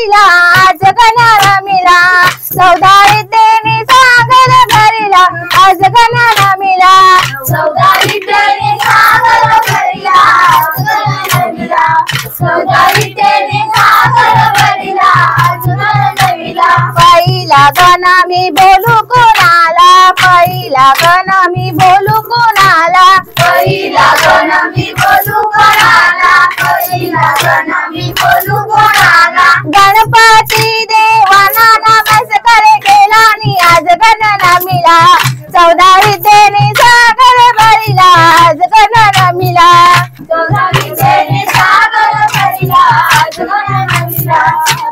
भरिला आज गणा रमिला 14 विद्येने सागर भरिला आज गणा रमिला 14 विद्येने सागर भरिला आज गणा रमिला 14 विद्येने सागर भरिला आज गणा रमिला पहिला गणा मी बोलू कोणाला पहिला गणा मी बोलू कोणाला पहिला गणा मी बोलू कोणाला पहिला गणा मी बोलू कोणाला गणपती देवाना नमस्कार केला आणि आज गणा रमिला 14 विद्येने सागर भरिला आज गणा रमिला 14 विद्येने सागर भरिला आज गणा रमिला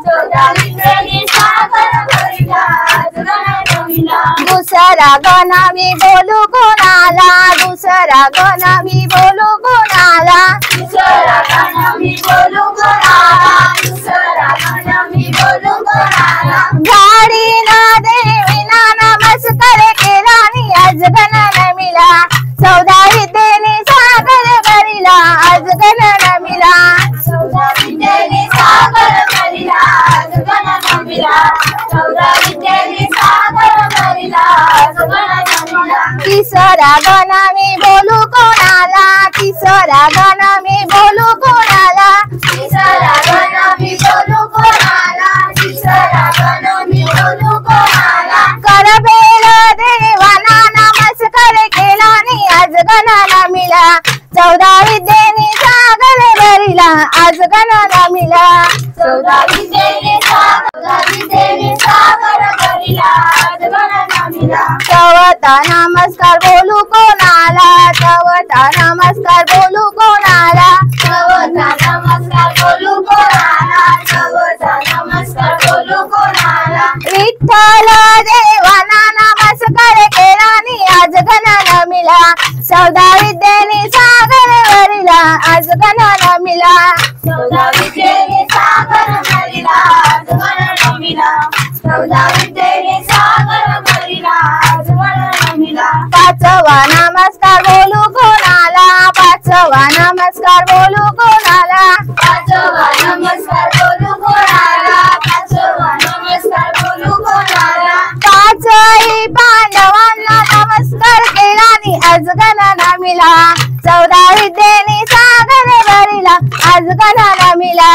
14 विद्येने सागर भरिला आज गणा रमिला दुसरा गणा मी बोलू कोणाला दुसरा गणा मी बोलू कोणाला दुसरा गणा मी बोलू कोणाला दुसरा गणा मी बोलू कोणाला गाडीला देवीना नमस्कार केला आणि आज गणा रमिला 14 विद्येने सागर भरिला आज गणा रमिला 14 विद्येने सागर भरिला आज गणा रमिला 14 विद्येने सागर भरिला आज गणा रमिला तिसरा गणा मी बोलू कोणाला तिसरा गणा मी बोलू कोणाला तिसरा गणा मी बोलू कोणाला तिसरा गणा मी बोलू कोणाला करबेल देवाना नमस्कार केला आणि आज गणा रमिला 14 विद्येने सागर भरिला आज गणा रमिला 14 विद्येने सागर भरिला आज गणा रमिला चवथा नमस्कार बोलू कोणाला चवथा नमस्कार बोलू कोणाला चवथा नमस्कार बोलू कोणाला चवथा नमस्कार बोलू कोणाला विठ्ठल देवाना नमस्कार केला आणि आज गणा रमिला 14 विद्येने सागर भरिला आज गणा रमिला 14 विद्येने सागर भरिला आज गणा रमिला 14 विद्येने सागर भरिला आज गणा रमिला पाचवा नमस्कार बोलू कोणाला पाचवा नमस्कार बोलू कोणाला पाचवा नमस्कार बोलू कोणाला पाचवा नमस्कार बोलू कोणाला पाचही पांडवांना नमस्कार केला आणि आज गणा रमिला 14 विद्येने सागर भरिला आज गणा रमिला